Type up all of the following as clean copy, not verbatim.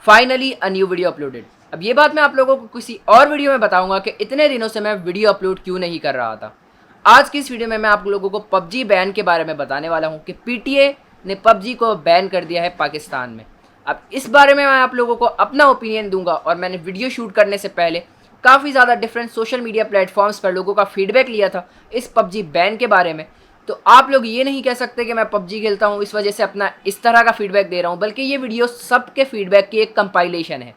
Finally a new video uploaded. अब ये बात मैं आप लोगों को किसी और वीडियो में बताऊंगा कि इतने दिनों से मैं वीडियो अपलोड क्यों नहीं कर रहा था। आज की इस वीडियो में मैं आप लोगों को पबजी बैन के बारे में बताने वाला हूँ कि पीटीए ने पबजी को बैन कर दिया है पाकिस्तान में। अब इस बारे में मैं आप लोगों को अपना ओपिनियन दूंगा और मैंने वीडियो शूट करने से पहले काफ़ी ज़्यादा डिफरेंट सोशल मीडिया प्लेटफॉर्म्स पर लोगों का फीडबैक लिया था इस पबजी बैन के बारे में। तो आप लोग ये नहीं कह सकते कि मैं पबजी खेलता हूँ इस वजह से अपना इस तरह का फीडबैक दे रहा हूँ, बल्कि ये वीडियो सबके फीडबैक की एक कंपाइलेशन है।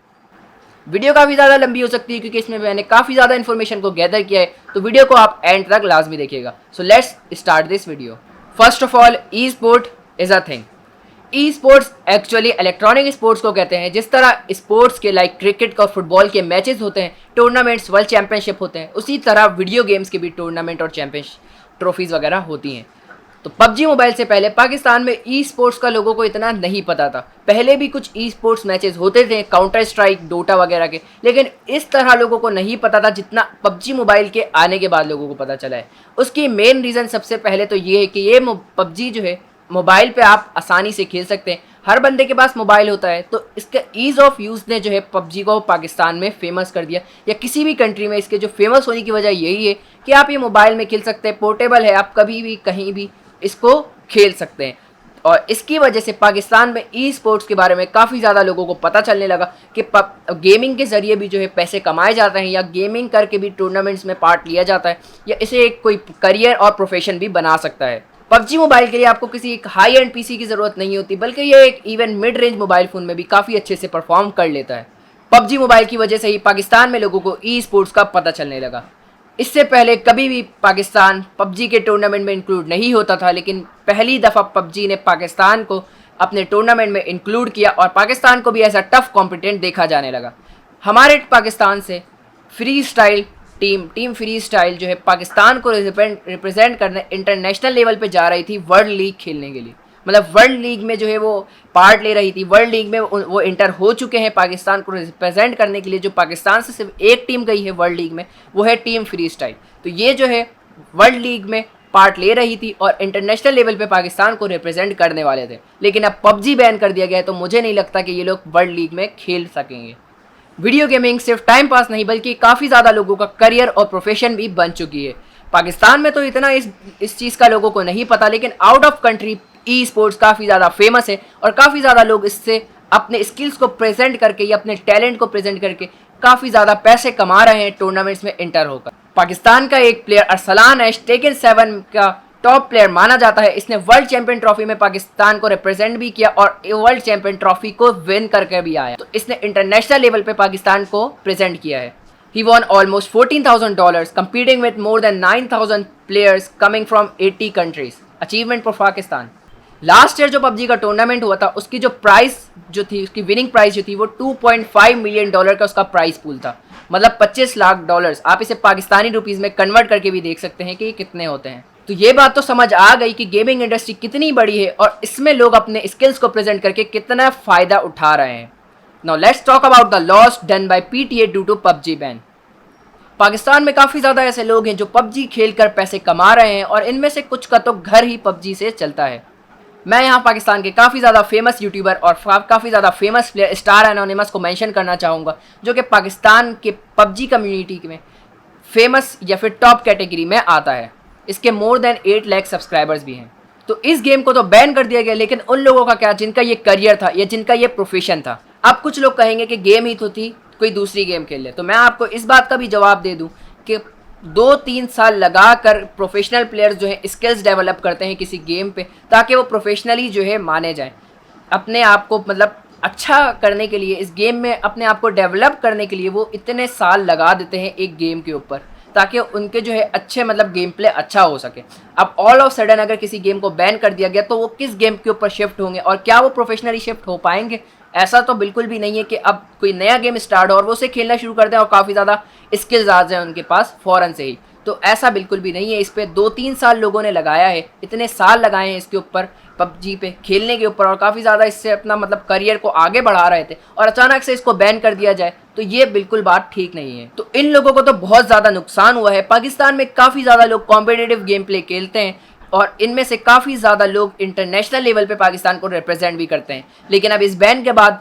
वीडियो काफ़ी ज़्यादा लंबी हो सकती है क्योंकि इसमें मैंने काफ़ी ज़्यादा इन्फॉर्मेशन को गैदर किया है, तो वीडियो को आप एंड तक लाजमी देखिएगा। So let's start this video. First of all, E sport is a thing. E sports actually electronic sports को कहते हैं। जिस तरह स्पोर्ट्स के लाइक क्रिकेट और फुटबॉल के मैचेस होते हैं, टूर्नामेंट्स, वर्ल्ड चैंपियनशिप होते हैं, उसी तरह वीडियो गेम्स के भी टूर्नामेंट और चैंपियनशिप ट्रॉफीज़ वगैरह होती हैं। तो पबजी मोबाइल से पहले पाकिस्तान में ई स्पोर्ट्स का लोगों को इतना नहीं पता था। पहले भी कुछ ई स्पोर्ट्स मैचेस होते थे, काउंटर स्ट्राइक, डोटा वगैरह के, लेकिन इस तरह लोगों को नहीं पता था जितना पबजी मोबाइल के आने के बाद लोगों को पता चला है। उसकी मेन रीज़न सबसे पहले तो ये है कि ये पबजी जो है मोबाइल पे आप आसानी से खेल सकते हैं। हर बंदे के पास मोबाइल होता है, तो इसका ईज़ ऑफ यूज़ ने जो है पबजी को पाकिस्तान में फेमस कर दिया, या किसी भी कंट्री में इसके जो फेमस होने की वजह यही है कि आप ये मोबाइल में खेल सकते हैं, पोर्टेबल है, आप कभी भी कहीं भी इसको खेल सकते हैं। और इसकी वजह से पाकिस्तान में ई स्पोर्ट्स के बारे में काफ़ी ज़्यादा लोगों को पता चलने लगा कि गेमिंग के ज़रिए भी जो है पैसे कमाए जाते हैं, या गेमिंग करके भी टूर्नामेंट्स में पार्ट लिया जाता है, या इसे एक कोई करियर और प्रोफेशन भी बना सकता है। पबजी मोबाइल के लिए आपको किसी एक हाई एंड पीसी की ज़रूरत नहीं होती, बल्कि ये एक even mid range mobile phone में भी काफ़ी अच्छे से परफॉर्म कर लेता है। पबजी मोबाइल की वजह से ही पाकिस्तान में लोगों को ई स्पोर्ट्स का पता चलने लगा। इससे पहले कभी भी पाकिस्तान पबजी के टूर्नामेंट में इंक्लूड नहीं होता था, लेकिन पहली दफ़ा पबजी ने पाकिस्तान को अपने टूर्नामेंट में इंक्लूड किया और पाकिस्तान को भी ऐसा टफ कॉम्पिटेंट देखा जाने लगा। हमारे पाकिस्तान से free style team free style जो है पाकिस्तान को रिप्रेजेंट करने इंटरनेशनल लेवल पे जा रही थी वर्ल्ड लीग खेलने के लिए। मतलब वर्ल्ड लीग में जो है वो पार्ट ले रही थी। वर्ल्ड लीग में वो इंटर हो चुके हैं पाकिस्तान को रिप्रेजेंट करने के लिए। जो पाकिस्तान से सिर्फ एक टीम गई है वर्ल्ड लीग में, वो है टीम फ्री स्टाइल। तो ये जो है वर्ल्ड लीग में पार्ट ले रही थी और इंटरनेशनल लेवल पे पाकिस्तान को रिप्रेजेंट करने वाले थे, लेकिन अब पबजी बैन कर दिया गया है, तो मुझे नहीं लगता कि ये लोग वर्ल्ड लीग में खेल सकेंगे। वीडियो गेमिंग सिर्फ टाइम पास नहीं, बल्कि काफ़ी ज़्यादा लोगों का करियर और प्रोफेशन भी बन चुकी है। पाकिस्तान में तो इतना इस चीज़ का लोगों को नहीं पता, लेकिन out of country e sports काफ़ी ज़्यादा फेमस है और काफ़ी ज़्यादा लोग इससे अपने स्किल्स को प्रेजेंट करके या अपने टैलेंट को प्रेजेंट करके काफ़ी ज़्यादा पैसे कमा रहे हैं टूर्नामेंट्स में इंटर होकर। पाकिस्तान का एक प्लेयर अरसलान है, टेकन 7 का टॉप प्लेयर माना जाता है। इसने वर्ल्ड चैंपियन ट्रॉफी में पाकिस्तान को रिप्रेजेंट भी किया और वर्ल्ड चैंपियन ट्रॉफी को विन करके भी आया। तो इसने इंटरनेशनल लेवल पे पाकिस्तान को प्रेजेंट किया है। He won almost $14,000 competing with more than 9,000 players coming from 80 countries. Achievement for Pakistan. Last year जो पबजी का टूर्नामेंट हुआ था, उसकी जो प्राइस जो थी, उसकी विनिंग प्राइस जो थी, वो $2.5 मिलियन का उसका प्राइस पूल था। मतलब $25 लाख। आप इसे पाकिस्तानी रुपीज़ में कन्वर्ट करके भी देख सकते हैं कि ये कितने होते हैं। तो ये बात तो समझ आ गई कि गेमिंग इंडस्ट्री कितनी बड़ी है और इसमें लोग अपने स्किल्स को प्रेजेंट करके कितना फ़ायदा उठा रहे हैं। Now let's talk about the loss done by PTA due to PUBG ban. Pakistan में काफ़ी ज़्यादा ऐसे लोग हैं जो पबजी खेलकर पैसे कमा रहे हैं और इनमें से कुछ का तो घर ही पबजी से चलता है। मैं यहाँ पाकिस्तान के काफ़ी ज़्यादा फेमस यूट्यूबर और काफ़ी ज़्यादा फेमस प्लेयर स्टार एनोनिमस को मेंशन करना चाहूँगा, जो कि पाकिस्तान के पबजी कम्युनिटी में फेमस या फिर टॉप कैटेगरी में आता है। इसके मोर देन 8 लाख सब्सक्राइबर्स भी हैं। तो इस गेम को तो बैन कर दिया गया, लेकिन उन लोगों का क्या जिनका ये करियर था या जिनका ये प्रोफेशन था। अब कुछ लोग कहेंगे कि गेम ही तो थी, कोई दूसरी गेम खेल ले। तो मैं आपको इस बात का भी जवाब दे दूं कि 2-3 साल लगाकर प्रोफेशनल प्लेयर्स जो है स्किल्स डेवलप करते हैं किसी गेम पे, ताकि वो प्रोफेशनली जो है माने जाएं। अपने आप को मतलब अच्छा करने के लिए, इस गेम में अपने आप को डेवलप करने के लिए वो इतने साल लगा देते हैं एक गेम के ऊपर, ताकि उनके जो है अच्छे मतलब गेम प्ले अच्छा हो सके। अब ऑल ऑफ सडन अगर किसी गेम को बैन कर दिया गया, तो वो किस गेम के ऊपर शिफ्ट होंगे और क्या वो प्रोफेशनली शिफ्ट हो पाएंगे? ऐसा तो बिल्कुल भी नहीं है कि अब कोई नया गेम स्टार्ट हो और वो उसे खेलना शुरू कर दें और काफ़ी ज़्यादा स्किल्स आ जाए उनके पास फ़ौरन से ही। तो ऐसा बिल्कुल भी नहीं है। इस पर 2-3 साल लोगों ने लगाया है, इतने साल लगाए हैं इसके ऊपर, पबजी पे खेलने के ऊपर, और काफ़ी ज़्यादा इससे अपना मतलब करियर को आगे बढ़ा रहे थे, और अचानक से इसको बैन कर दिया जाए तो ये बिल्कुल बात ठीक नहीं है। तो इन लोगों को तो बहुत ज़्यादा नुकसान हुआ है। पाकिस्तान में काफ़ी ज़्यादा लोग कॉम्पिटिटिव गेम प्ले खेलते हैं और इनमें से काफ़ी ज़्यादा लोग इंटरनेशनल लेवल पे पाकिस्तान को रिप्रेजेंट भी करते हैं। लेकिन अब इस बैन के बाद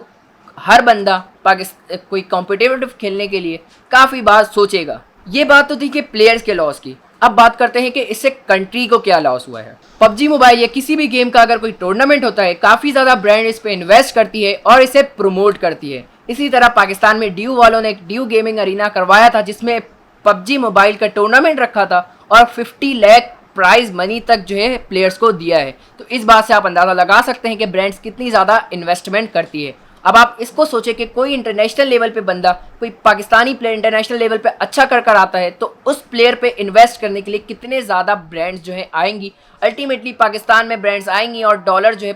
हर बंदा पाकिस्तान कोई कॉम्पिटिटिव खेलने के लिए काफ़ी बार सोचेगा। ये बात तो थी कि प्लेयर्स के लॉस की। अब बात करते हैं कि इससे कंट्री को क्या लॉस हुआ है। पबजी मोबाइल या किसी भी गेम का अगर कोई टूर्नामेंट होता है, काफ़ी ज़्यादा ब्रांड इस पे इन्वेस्ट करती है और इसे प्रमोट करती है। इसी तरह पाकिस्तान में ड्यू वालों ने एक ड्यू गेमिंग अरीना करवाया था, जिसमें पबजी मोबाइल का टूर्नामेंट रखा था और 50 लाख प्राइज मनी तक जो है प्लेयर्स को दिया है। तो इस बात से आप अंदाज़ा लगा सकते हैं कि ब्रांड्स कितनी ज़्यादा इन्वेस्टमेंट करती है। अब आप इसको सोचें कि कोई इंटरनेशनल लेवल पे बंदा, कोई पाकिस्तानी प्लेयर इंटरनेशनल लेवल पे अच्छा कर आता है, तो उस प्लेयर पे इन्वेस्ट करने के लिए कितने ज़्यादा ब्रांड्स जो है आएंगी। अल्टीमेटली पाकिस्तान में ब्रांड्स आएंगी और डॉलर जो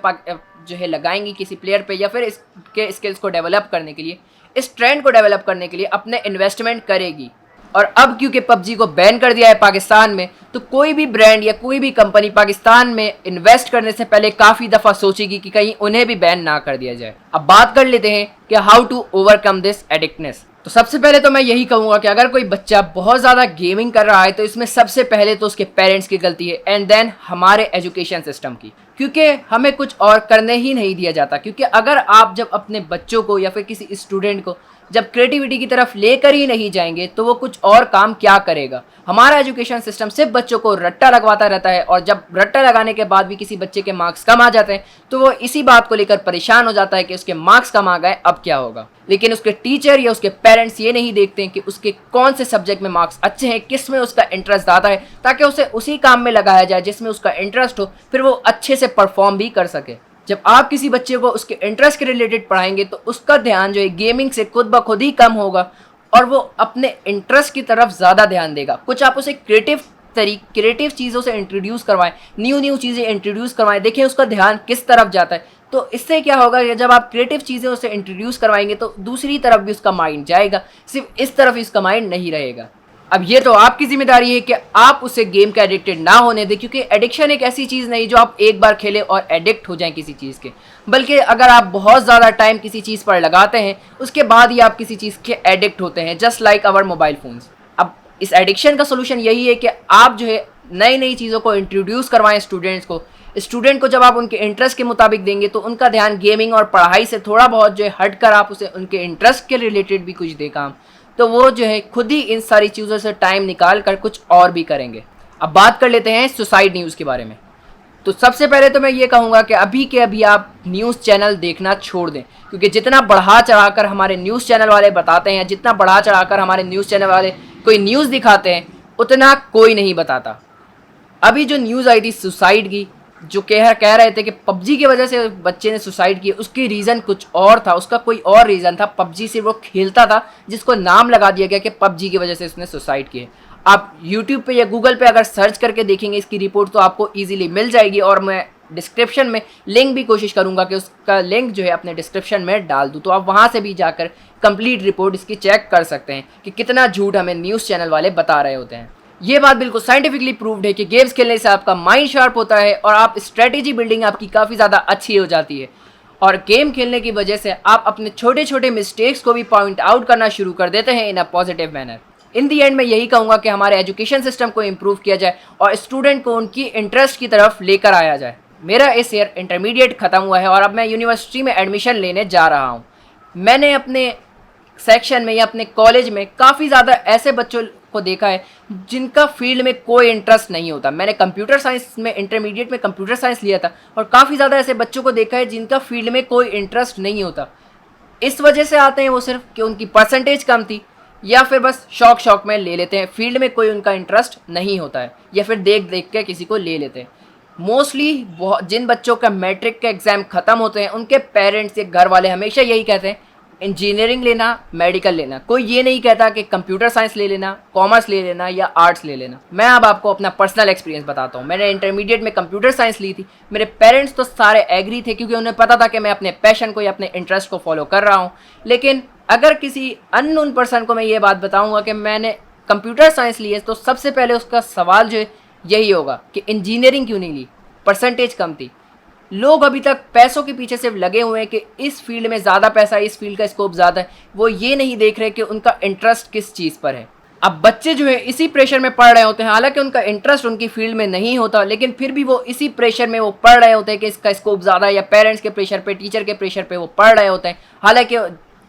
है लगाएंगी किसी प्लेयर पे, या फिर इसके स्किल्स को डेवलप करने के लिए, इस ट्रेंड को डेवलप करने के लिए अपने इन्वेस्टमेंट करेगी। और अब क्योंकि पबजी को बैन कर दिया है पाकिस्तान में, तो कोई भी ब्रांड या कोई भी कंपनी पाकिस्तान में इन्वेस्ट करने से पहले काफ़ी दफ़ा सोचेगी कि कहीं उन्हें भी बैन ना कर दिया जाए। अब बात कर लेते हैं कि हाउ टू ओवरकम दिस एडिक्टनेस। तो सबसे पहले तो मैं यही कहूँगा कि अगर कोई बच्चा बहुत ज़्यादा गेमिंग कर रहा है, तो इसमें सबसे पहले तो उसके पेरेंट्स की गलती है, एंड देन हमारे एजुकेशन सिस्टम की, क्योंकि हमें कुछ और करने ही नहीं दिया जाता। क्योंकि अगर आप जब अपने बच्चों को या फिर किसी स्टूडेंट को जब क्रिएटिविटी की तरफ लेकर ही नहीं जाएंगे, तो वो कुछ और काम क्या करेगा। हमारा एजुकेशन सिस्टम सिर्फ बच्चों को रट्टा लगवाता रहता है, और जब रट्टा लगाने के बाद भी किसी बच्चे के मार्क्स कम आ जाते हैं, तो वो इसी बात को लेकर परेशान हो जाता है कि उसके मार्क्स कम आ गए, अब क्या होगा। लेकिन उसके टीचर या उसके पेरेंट्स ये नहीं देखते हैं कि उसके कौन से सब्जेक्ट में मार्क्स अच्छे हैं, किस में उसका इंटरेस्ट ज़्यादा है, ताकि उसे उसी काम में लगाया जाए जिसमें उसका इंटरेस्ट हो, फिर वो अच्छे से परफॉर्म भी कर सके। जब आप किसी बच्चे को उसके इंटरेस्ट के रिलेटेड पढ़ाएंगे, तो उसका ध्यान जो है गेमिंग से खुद ब खुद ही कम होगा और वो अपने इंटरेस्ट की तरफ ज़्यादा ध्यान देगा। कुछ आप उसे क्रिएटिव चीज़ों से इंट्रोड्यूस करवाएं, न्यू चीज़ें इंट्रोड्यूस करवाएं, देखें उसका ध्यान किस तरफ जाता है। तो इससे क्या होगा कि जब आप क्रिएटिव चीज़ें उसे इंट्रोड्यूस करवाएंगे, तो दूसरी तरफ भी उसका माइंड जाएगा, सिर्फ इस तरफ ही उसका माइंड नहीं रहेगा। अब ये तो आपकी जिम्मेदारी है कि आप उसे गेम के एडिक्टेड ना होने दें, क्योंकि एडिक्शन एक ऐसी चीज़ नहीं जो आप एक बार खेलें और एडिक्ट हो जाएं किसी चीज़ के, बल्कि अगर आप बहुत ज़्यादा टाइम किसी चीज़ पर लगाते हैं, उसके बाद ही आप किसी चीज़ के एडिक्ट होते हैं, just like our mobile phones. अब इस एडिक्शन का सोल्यूशन यही है कि आप जो है नई चीज़ों को इंट्रोड्यूस करवाएं स्टूडेंट्स को। स्टूडेंट को जब आप उनके इंटरेस्ट के मुताबिक देंगे, तो उनका ध्यान गेमिंग और पढ़ाई से थोड़ा बहुत जो है हट कर आप उसे उनके इंटरेस्ट के रिलेटेड भी कुछ दें काम, तो वो जो है खुद ही इन सारी चीज़ों से टाइम निकाल कर कुछ और भी करेंगे। अब बात कर लेते हैं सुसाइड न्यूज़ के बारे में। तो सबसे पहले तो मैं ये कहूँगा कि अभी के अभी आप न्यूज़ चैनल देखना छोड़ दें, क्योंकि जितना बढ़ा चढ़ाकर हमारे न्यूज़ चैनल वाले बताते हैं, जितना बढ़ा चढ़ाकर हमारे न्यूज़ चैनल वाले कोई न्यूज़ दिखाते हैं, उतना कोई नहीं बताता। अभी जो न्यूज़ आई थी सुसाइड की, जो कह रहे थे कि पबजी की वजह से बच्चे ने सुसाइड किया, उसकी रीज़न कुछ और था, उसका कोई और रीज़न था। पबजी से वो खेलता था, जिसको नाम लगा दिया गया कि पबजी की वजह से उसने सुसाइड किया। आप यूट्यूब पे या गूगल पे अगर सर्च करके देखेंगे इसकी रिपोर्ट, तो आपको ईजिली मिल जाएगी, और मैं डिस्क्रिप्शन में लिंक भी कोशिश करूँगा कि उसका लिंक जो है अपने डिस्क्रिप्शन में डाल दूँ, तो आप वहाँ से भी जाकर कंप्लीट रिपोर्ट इसकी चेक कर सकते हैं कि कितना झूठ हमें न्यूज़ चैनल वाले बता रहे होते हैं। ये बात बिल्कुल साइंटिफिकली प्रूव्ड है कि गेम्स खेलने से आपका माइंड शार्प होता है और आप स्ट्रेटेजी बिल्डिंग आपकी काफ़ी ज़्यादा अच्छी हो जाती है, और गेम खेलने की वजह से आप अपने छोटे छोटे मिस्टेक्स को भी पॉइंट आउट करना शुरू कर देते हैं in a positive manner. In the end मैं यही कहूँगा कि हमारे एजुकेशन सिस्टम को इम्प्रूव किया जाए और स्टूडेंट को उनकी इंटरेस्ट की तरफ लेकर आया जाए। मेरा इस ईयर इंटरमीडिएट ख़त्म हुआ है और अब मैं यूनिवर्सिटी में एडमिशन लेने जा रहा हूँ। मैंने अपने सेक्शन में या अपने कॉलेज में काफ़ी ज़्यादा ऐसे बच्चों को देखा है जिनका फील्ड में कोई इंटरेस्ट नहीं होता। मैंने कंप्यूटर साइंस में इंटरमीडिएट में कंप्यूटर साइंस लिया था, और काफ़ी ज़्यादा ऐसे बच्चों को देखा है जिनका फील्ड में कोई इंटरेस्ट नहीं होता। इस वजह से आते हैं वो सिर्फ कि उनकी परसेंटेज कम थी, या फिर बस शौक में ले लेते हैं, फील्ड में कोई उनका इंटरेस्ट नहीं होता है, या फिर देख के किसी को ले लेते हैं। मोस्टली जिन बच्चों का मैट्रिक के एग्ज़ाम ख़त्म होते हैं, उनके पेरेंट्स या घर वाले हमेशा यही कहते हैं इंजीनियरिंग लेना, मेडिकल लेना। कोई ये नहीं कहता कि कंप्यूटर साइंस ले लेना, कॉमर्स ले लेना या आर्ट्स ले लेना। मैं अब आपको अपना पर्सनल एक्सपीरियंस बताता हूँ। मैंने इंटरमीडिएट में कंप्यूटर साइंस ली थी। मेरे पेरेंट्स तो सारे एग्री थे, क्योंकि उन्हें पता था कि मैं अपने पैशन को या अपने इंटरेस्ट को फॉलो कर रहा हूँ। लेकिन अगर किसी अननोन पर्सन को मैं ये बात बताऊँगा कि मैंने कंप्यूटर साइंस ली है, तो सबसे पहले उसका सवाल जो है यही होगा कि इंजीनियरिंग क्यों नहीं ली, परसेंटेज कम थी। लोग अभी तक पैसों के पीछे सिर्फ लगे हुए हैं कि इस फील्ड में ज़्यादा पैसा है, इस फील्ड का स्कोप ज़्यादा है। वो ये नहीं देख रहे कि उनका इंटरेस्ट किस चीज़ पर है। अब बच्चे जो है इसी प्रेशर में पढ़ रहे होते हैं, हालांकि उनका इंटरेस्ट उनकी फील्ड में नहीं होता, लेकिन फिर भी वो इसी प्रेशर में वो पढ़ रहे होते हैं कि इसका स्कोप ज़्यादा है, या पेरेंट्स के प्रेशर पे, टीचर के प्रेशर पे वो पढ़ रहे होते हैं, हालांकि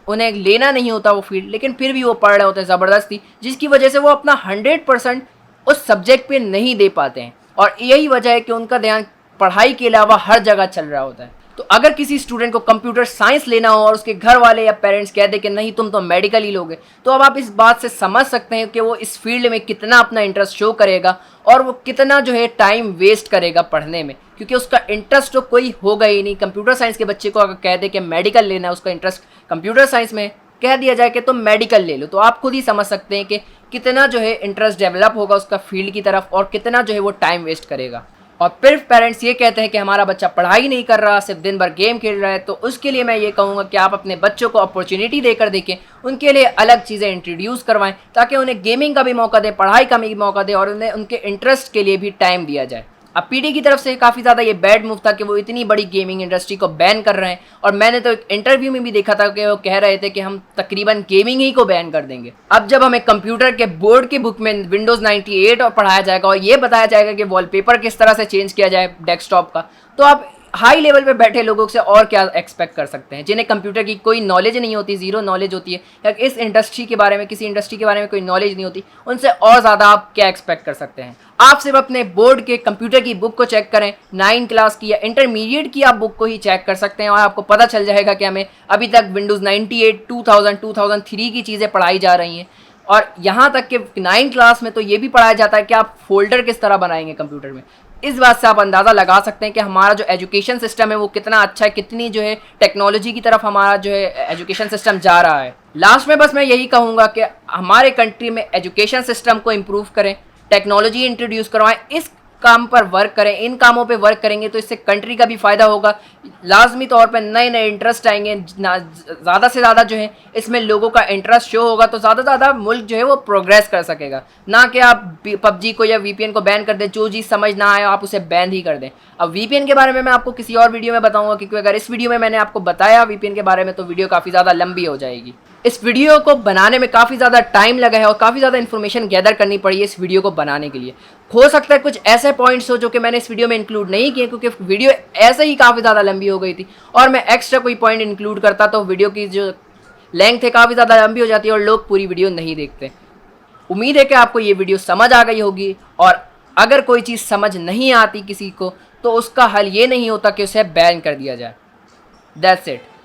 उन्हें लेना नहीं होता वो फील्ड, लेकिन फिर भी वो पढ़ रहे होते हैं ज़बरदस्ती, जिसकी वजह से वो अपना 100% उस सब्जेक्ट पे नहीं दे पाते हैं। और यही वजह है कि उनका ध्यान पढ़ाई के अलावा हर जगह चल रहा होता है। तो अगर किसी स्टूडेंट को कंप्यूटर साइंस लेना हो और उसके घर वाले या पेरेंट्स कह दे कि नहीं तुम तो मेडिकल ही लोगे, तो अब आप इस बात से समझ सकते हैं कि वो इस फील्ड में कितना अपना इंटरेस्ट शो करेगा और वो कितना जो है टाइम वेस्ट करेगा पढ़ने में, क्योंकि उसका इंटरेस्ट तो कोई होगा ही नहीं। कंप्यूटर साइंस के बच्चे को अगर कह दे कि मेडिकल लेना है, उसका इंटरेस्ट कंप्यूटर साइंस में, कह दिया जाए कि तुम मेडिकल ले लो, तो आप खुद ही समझ सकते हैं कि कितना जो है इंटरेस्ट डेवलप होगा उसका फील्ड की तरफ और कितना जो है वो टाइम वेस्ट करेगा। और फिर पेरेंट्स ये कहते हैं कि हमारा बच्चा पढ़ाई नहीं कर रहा, सिर्फ दिन भर गेम खेल रहा है, तो उसके लिए मैं ये कहूँगा कि आप अपने बच्चों को अपॉर्चुनिटी देकर देखें, उनके लिए अलग चीज़ें इंट्रोड्यूस करवाएं, ताकि उन्हें गेमिंग का भी मौका दें, पढ़ाई का भी मौका दें और उन्हें उनके इंटरेस्ट के लिए भी टाइम दिया जाए। अब पीटी की तरफ से काफ़ी ज़्यादा ये बैड मूव था कि वो इतनी बड़ी गेमिंग इंडस्ट्री को बैन कर रहे हैं, और मैंने तो एक इंटरव्यू में भी देखा था कि वो कह रहे थे कि हम तकरीबन गेमिंग ही को बैन कर देंगे। अब जब हमें कंप्यूटर के बोर्ड की बुक में विंडोज़ 98 और पढ़ाया जाएगा और ये बताया जाएगा कि वॉलपेपर किस तरह से चेंज किया जाए डेस्कटॉप का, तो आप हाई लेवल पे बैठे लोगों से और क्या एक्सपेक्ट कर सकते हैं, जिन्हें कंप्यूटर की कोई नॉलेज नहीं होती, ज़ीरो नॉलेज होती है, या इस इंडस्ट्री के बारे में, किसी इंडस्ट्री के बारे में कोई नॉलेज नहीं होती, उनसे और ज़्यादा आप क्या एक्सपेक्ट कर सकते हैं। आप सिर्फ अपने बोर्ड के कंप्यूटर की बुक को चेक करें, 9 क्लास की या इंटरमीडिएट की आप बुक को ही चेक कर सकते हैं, और आपको पता चल जाएगा कि हमें अभी तक विंडोज़ 98, 2000, 2003 की चीज़ें पढ़ाई जा रही हैं। और यहाँ तक कि 9 क्लास में तो ये भी पढ़ाया जाता है कि आप फोल्डर किस तरह बनाएंगे कंप्यूटर में। इस बात से आप अंदाज़ा लगा सकते हैं कि हमारा जो एजुकेशन सिस्टम है वो कितना अच्छा है, कितनी जो है टेक्नोलॉजी की तरफ हमारा जो है एजुकेशन सिस्टम जा रहा है। लास्ट में बस मैं यही कहूँगा कि हमारे कंट्री में एजुकेशन सिस्टम को इम्प्रूव करें, टेक्नोलॉजी इंट्रोड्यूस करवाएं, इस काम पर वर्क करें, इन कामों पे वर्क करेंगे तो इससे कंट्री का भी फ़ायदा होगा। लाजमी तौर पर नए नए इंटरेस्ट आएंगे, ज़्यादा से ज़्यादा जो है इसमें लोगों का इंटरेस्ट शो होगा, तो ज़्यादा से ज़्यादा मुल्क जो है वो प्रोग्रेस कर सकेगा। ना कि आप पबजी को या वीपीएन को बैन कर दें, जो चीज़ समझ ना आए आप उसे बैन ही कर दें। अब वीपीएन के बारे में मैं आपको किसी और वीडियो में बताऊँगा, क्योंकि अगर इस वीडियो में मैंने आपको बताया वीपीएन के बारे में तो वीडियो काफ़ी ज़्यादा लंबी हो जाएगी। इस वीडियो को बनाने में काफ़ी ज़्यादा टाइम लगा है और काफ़ी ज़्यादा इन्फॉर्मेशन गैदर करनी पड़ी है इस वीडियो को बनाने के लिए। हो सकता है कुछ ऐसे पॉइंट्स हो जो कि मैंने इस वीडियो में इंक्लूड नहीं किए, क्योंकि वीडियो ऐसे ही काफ़ी ज़्यादा लंबी हो गई थी, और मैं एक्स्ट्रा कोई पॉइंट इंक्लूड करता तो वीडियो की जो लेंथ है काफ़ी ज़्यादा लंबी हो जाती है और लोग पूरी वीडियो नहीं देखते। उम्मीद है कि आपको ये वीडियो समझ आ गई होगी, और अगर कोई चीज़ समझ नहीं आती किसी को तो उसका हल ये नहीं होता कि उसे बैन कर दिया जाए। That's it.